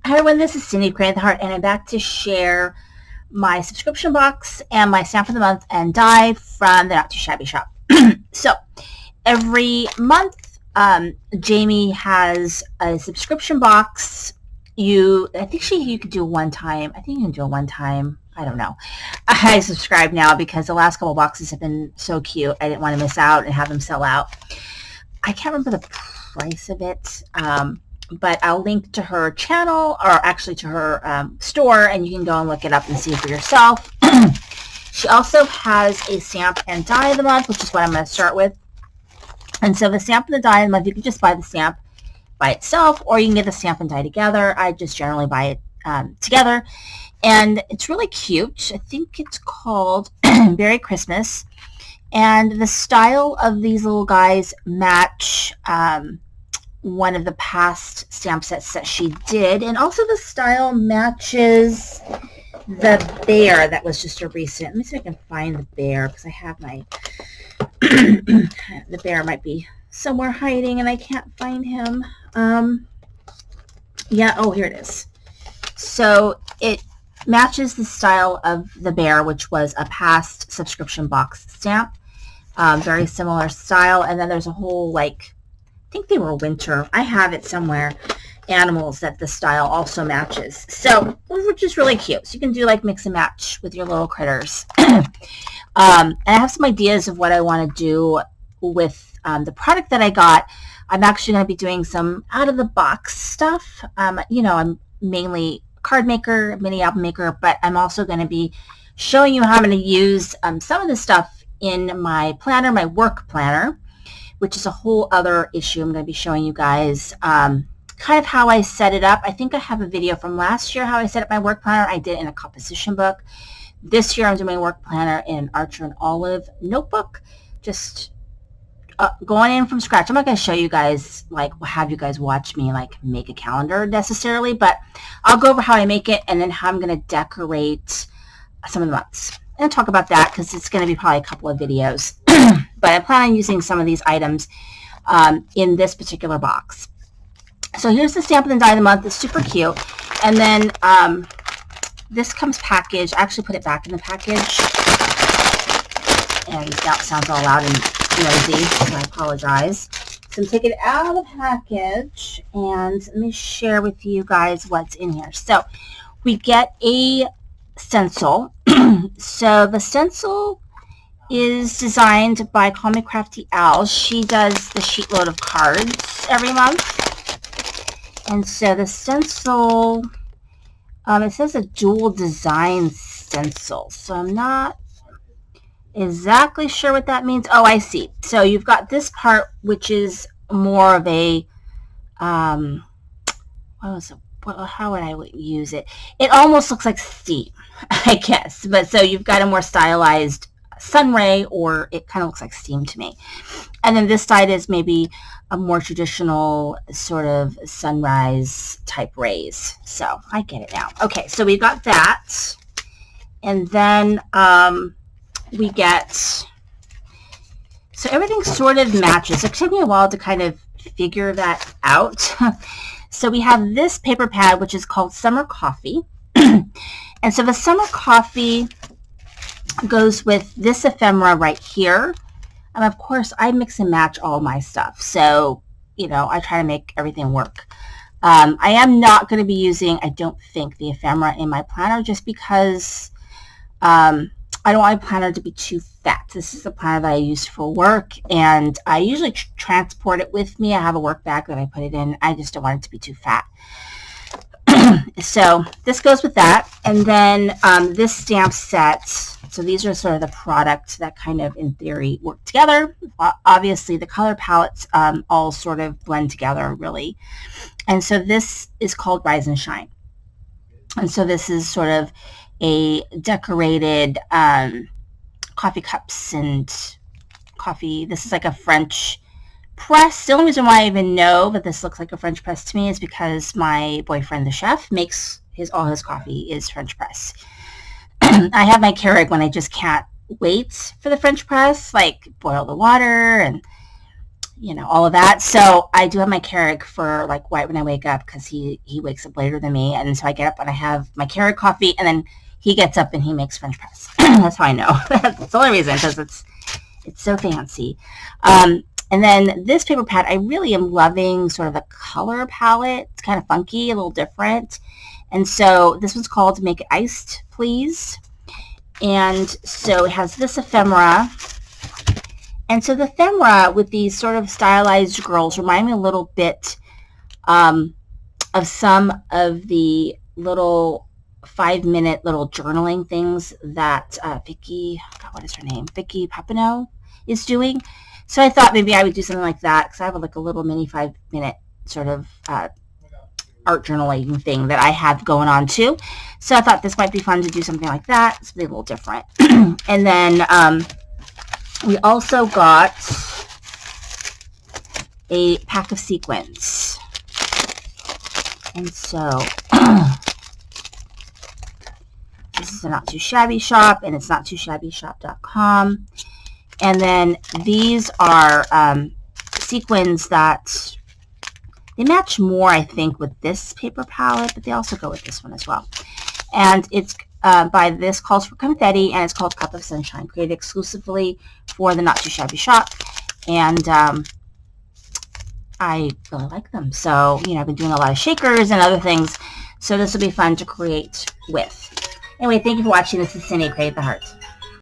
Hi everyone, this is Cindy, Create the Heart, and I'm back to share my subscription box and my stamp of the month and die from the Not Too Shabby shop. So every month, Jamie has a subscription box. I think you could do it one time. I think you can do it one time. I don't know. I subscribe now because the last couple boxes have been so cute. I didn't want to miss out and have them sell out. I can't remember the price of it. But I'll link to her channel, or actually to her store, and you can go and look it up and see for yourself. She also has a stamp and die of the month, which is what I'm going to start with. And so the stamp and the die of the month, you can just buy the stamp by itself, or you can get the stamp and die together. I just generally buy it together. And it's really cute. I think it's called Merry Christmas. And the style of these little guys match one of the past stamp sets that she did, and also the style matches the bear that was just a recent. Let me see if I can find the bear, because I have my the bear might be somewhere hiding and I can't find him. Yeah, oh, here it is. So it matches the style of the bear, which was a past subscription box stamp. Very similar style, and then there's a whole, like, I think they were winter. I have it somewhere. Animals that the style also matches. So, which is really cute. So you can do like mix and match with your little critters. And I have some ideas of what I want to do with the product that I got. I'm actually going to be doing some out of the box stuff. You know, I'm mainly a card maker, mini album maker, but I'm also going to be showing you how I'm going to use some of the stuff in my planner, my work planner, which is a whole other issue. I'm going to be showing you guys kind of how I set it up. I think I have a video from last year how I set up my work planner. I did it in a composition book. This year I'm doing my work planner in an Archer and Olive notebook, just going in from scratch. I'm not going to show you guys, like, have you guys watch me like make a calendar necessarily, but I'll go over how I make it and then how I'm going to decorate some of the months. And talk about that because it's going to be probably a couple of videos. But I plan on using some of these items in this particular box. So here's the stamp and the die of the month. It's super cute. And then this comes packaged. I actually put it back in the package. And that sounds all loud and noisy, so I apologize. So I'm taking it out of the package. And let me share with you guys what's in here. So we get a stencil. So the stencil is designed by Call Me Crafty Owl. She does the sheet load of cards every month. And so the stencil, it says a dual design stencil. So I'm not exactly sure what that means. Oh, I see. So you've got this part, which is more of a, how would I use it? It almost looks like steam, I guess. But so you've got a more stylized sunray, or it kind of looks like steam to me. And then this side is maybe a more traditional sort of sunrise type rays. So I get it now. Okay, so we've got that. And then we get, so everything sort of matches. It took me a while to kind of figure that out. So we have this paper pad, which is called Summer Coffee. And so the Summer Coffee goes with this ephemera right here. And of course, I mix and match all my stuff. So, you know, I try to make everything work. I am not going to be using, I don't think, the ephemera in my planner just because I don't want my planner to be too fat. This is a planner that I use for work, and I usually transport it with me. I have a work bag that I put it in. I just don't want it to be too fat. So this goes with that. And then this stamp set, so these are sort of the products that kind of, in theory, work together. Obviously, the color palettes all sort of blend together, really. And so this is called Rise and Shine. And so this is sort of a decorated coffee cups and coffee. This is like a French press. The only reason why I even know that this looks like a French press to me is because my boyfriend, the chef, makes all his coffee is French press. I have my Keurig when I just can't wait for the French press, like boil the water and you know, all of that. So I do have my Keurig for like right when I wake up, because he wakes up later than me, and so I get up and I have my Keurig coffee, and then he gets up and he makes French press. That's how I know. That's the only reason, because it's so fancy. And then this paper pad, I really am loving sort of the color palette. It's kind of funky, a little different. And so this one's called Make It Iced, Please. And so it has this ephemera. And so the ephemera with these sort of stylized girls remind me a little bit of some of the little 5-minute little journaling things that Vicky, what is her name? Vicky Papineau is doing. So I thought maybe I would do something like that, because I have like a little mini 5-minute sort of art journaling thing that I have going on too. So I thought this might be fun to do something like that, something a little different. And then we also got a pack of sequins. And so this is a Not Too Shabby shop, and it's nottoshabbyshop.com. And then these are sequins that they match more, I think, with this paper palette, but they also go with this one as well. And it's by This Calls for Confetti, and it's called Cup of Sunshine, created exclusively for the Not Too Shabby shop. And I really like them. So, you know, I've been doing a lot of shakers and other things, so this will be fun to create with. Anyway, thank you for watching. This is Cindy, Create the Heart.